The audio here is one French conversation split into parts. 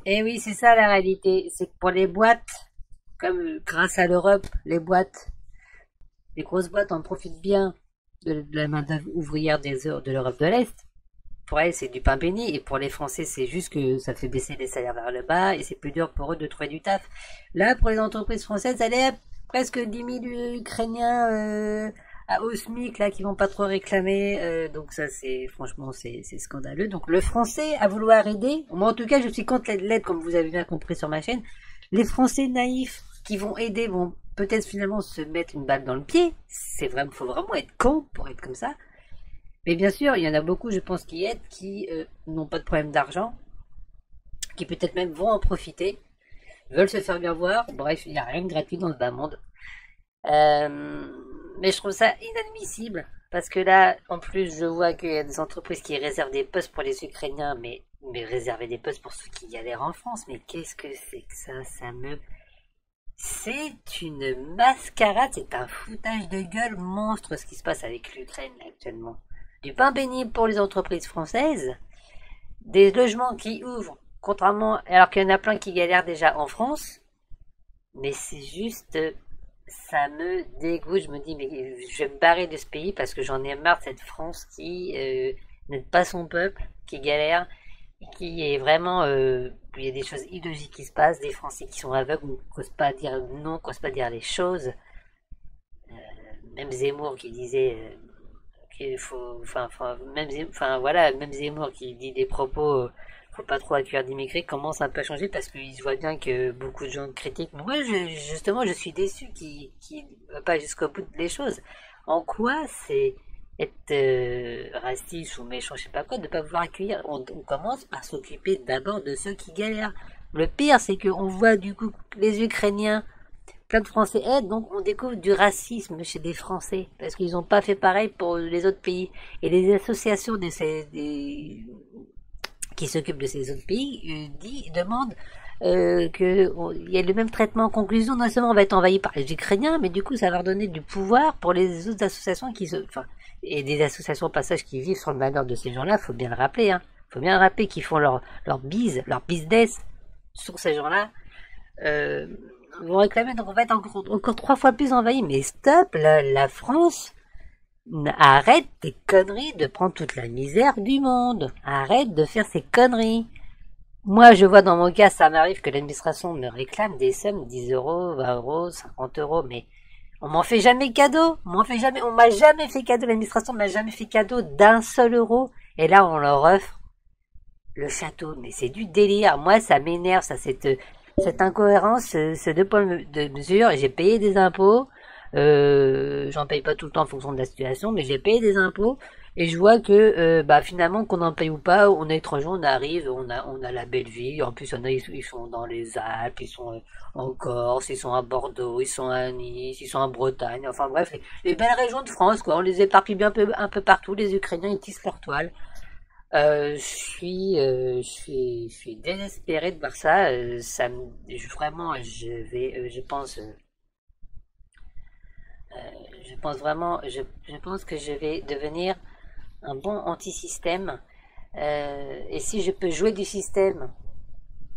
Et oui, c'est ça la réalité. C'est que pour les boîtes, comme grâce à l'Europe, les boîtes, les grosses boîtes en profitent bien de la main-d'œuvre ouvrière de l'Europe de l'Est. Pour elles, c'est du pain béni. Et pour les Français, c'est juste que ça fait baisser les salaires vers le bas et c'est plus dur pour eux de trouver du taf. Là, pour les entreprises françaises, elle est presque 10 000 Ukrainiens au SMIC là qui vont pas trop réclamer. Donc ça, c'est franchement, c'est scandaleux. Donc le Français à vouloir aider, moi en tout cas, je suis contre l'aide, comme vous avez bien compris sur ma chaîne. Les Français naïfs qui vont aider vont peut-être finalement se mettre une balle dans le pied. C'est vraiment, faut vraiment être con pour être comme ça. Mais bien sûr, il y en a beaucoup, je pense, qui aident, qui n'ont pas de problème d'argent, qui peut-être même vont en profiter, veulent se faire bien voir. Bref, il n'y a rien de gratuit dans ce bas monde. Mais je trouve ça inadmissible. Parce que là, en plus, je vois qu'il y a des entreprises qui réservent des postes pour les Ukrainiens, mais réserver des postes pour ceux qui galèrent en France. Mais qu'est-ce que c'est que ça? C'est une mascarade, c'est un foutage de gueule monstre ce qui se passe avec l'Ukraine actuellement. Du pain béni pour les entreprises françaises, des logements qui ouvrent, contrairement, alors qu'il y en a plein qui galèrent déjà en France, mais c'est juste, ça me dégoûte, je me dis, mais je vais me barrer de ce pays parce que j'en ai marre de cette France qui n'aide pas son peuple, qui galère, qui est vraiment, il y a des choses illogiques qui se passent, des Français qui sont aveugles, n'osent pas dire non, n'osent pas dire les choses, même Zemmour qui disait qu'il faut, même Zemmour qui dit des propos, faut pas trop accueillir d'immigrés, commence un peu à changer parce qu'il se voit bien que beaucoup de gens critiquent. Mais moi, justement, je suis déçu qu'il va pas jusqu'au bout des choses. En quoi c'est être raciste ou méchant, je sais pas quoi, de pas vouloir accueillir. On commence par s'occuper d'abord de ceux qui galèrent. Le pire, c'est qu'on voit du coup les Ukrainiens, plein de Français aident, donc on découvre du racisme chez des Français, parce qu'ils n'ont pas fait pareil pour les autres pays. Et les associations qui s'occupent de ces autres pays demandent qu'il y ait le même traitement en conclusion. Non seulement on va être envahi par les Ukrainiens, mais du coup ça va leur donner du pouvoir pour les autres associations et des associations au passage qui vivent sur le malheur de ces gens-là, faut bien le rappeler, hein. Faut bien le rappeler qu'ils font leur business sur ces gens-là. Euh, Vont réclamer, donc on va être encore 3 fois plus envahi. Mais stop, la France, arrête tes conneries de prendre toute la misère du monde. Arrête de faire ces conneries. Moi, je vois dans mon cas, ça m'arrive que l'administration me réclame des sommes, 10 euros, 20 euros, 50 euros, mais on m'en fait jamais cadeau. On m'a jamais fait cadeau, l'administration m'a jamais fait cadeau d'un seul euro. Et là, on leur offre le château. Mais c'est du délire. Moi, ça m'énerve, ça, cette incohérence, ce deux poids de mesure. J'ai payé des impôts. J'en paye pas tout le temps en fonction de la situation, mais j'ai payé des impôts et je vois que finalement qu'on en paye ou pas, on est étranger, on arrive, on a la belle vie. En plus, il y en a, ils sont dans les Alpes, ils sont en Corse, ils sont à Bordeaux, ils sont à Nice, ils sont en Bretagne. Enfin bref, les belles régions de France, quoi. On les éparpille bien un peu partout. Les Ukrainiens, ils tissent leur toile. Je suis désespéré de voir ça. Vraiment, je pense vraiment, je pense que je vais devenir un bon anti-système. Et si je peux jouer du système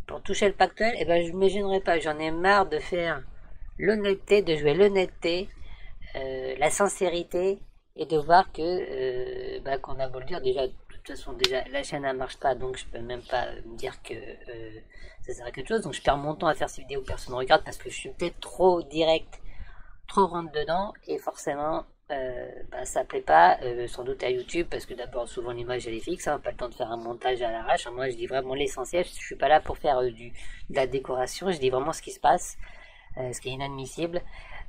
pour toucher le pactole, eh ben je ne me gênerai pas. J'en ai marre de faire l'honnêteté, de jouer l'honnêteté, la sincérité, et de voir que qu'on a beau le dire déjà. De toute façon, déjà la chaîne ne marche pas, donc je peux même pas me dire que ça sert à quelque chose. Donc je perds mon temps à faire ces vidéos, personne ne regarde parce que je suis peut-être trop direct, trop rentre dedans, et forcément ça plaît pas, sans doute à YouTube, parce que d'abord souvent l'image elle est fixe, hein, pas le temps de faire un montage à l'arrache. Moi je dis vraiment l'essentiel, je suis pas là pour faire de la décoration, je dis vraiment ce qui se passe, ce qui est inadmissible.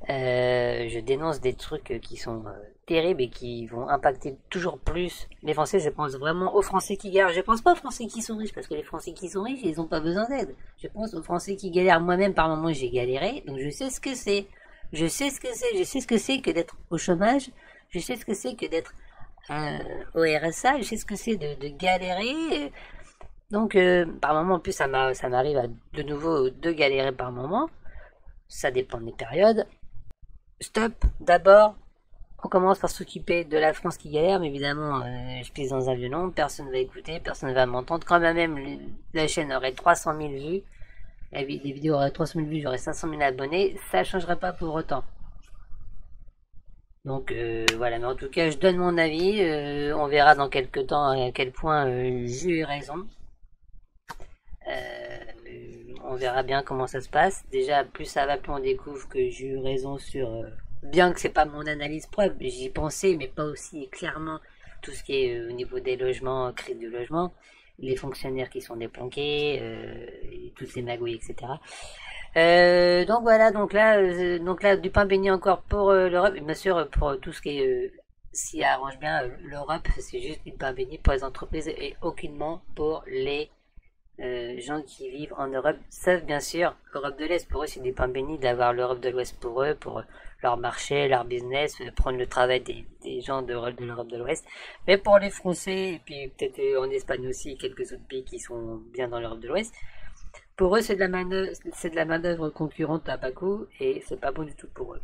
Je dénonce des trucs qui sont terribles et qui vont impacter toujours plus les Français. Je pense vraiment aux Français qui galèrent. Je pense pas aux Français qui sont riches, parce que les Français qui sont riches, ils ont pas besoin d'aide. Je pense aux Français qui galèrent. Moi-même, par moments, j'ai galéré, donc je sais ce que c'est. Je sais ce que c'est que d'être au chômage. Je sais ce que c'est que d'être au RSA. Je sais ce que c'est de galérer. Donc, par moment, en plus, ça m'arrive de nouveau de galérer par moment. Ça dépend des périodes. Stop, d'abord, On commence par s'occuper de la France qui galère, mais évidemment, je pisse dans un violon, personne va écouter, personne va m'entendre. Quand même, la chaîne aurait 300 000 vues, les vidéos auraient 300 000 vues, j'aurais 500 000 abonnés, ça changerait pas pour autant. Donc voilà, mais en tout cas, je donne mon avis. On verra dans quelques temps à quel point j'ai eu raison. On verra bien comment ça se passe. Déjà, plus ça va, plus on découvre que j'ai eu raison sur... bien que c'est pas mon analyse preuve, j'y pensais, mais pas aussi clairement tout ce qui est au niveau des logements, crise du logement, les fonctionnaires qui sont déplanqués, et toutes ces magouilles, etc. Donc voilà, donc là, du pain béni encore pour l'Europe, et bien sûr pour tout ce qui est, s'y arrange bien l'Europe, c'est juste du pain béni pour les entreprises et aucunement pour les gens qui vivent en Europe, sauf bien sûr l'Europe de l'Est. Pour eux, c'est du pain béni d'avoir l'Europe de l'Ouest pour eux, pour leur marché, leur business, prendre le travail des gens de l'Europe de l'Ouest. Mais pour les Français, et puis peut-être en Espagne aussi, quelques autres pays qui sont bien dans l'Europe de l'Ouest, pour eux, c'est de la main-d'œuvre concurrente à bas coût et c'est pas bon du tout pour eux.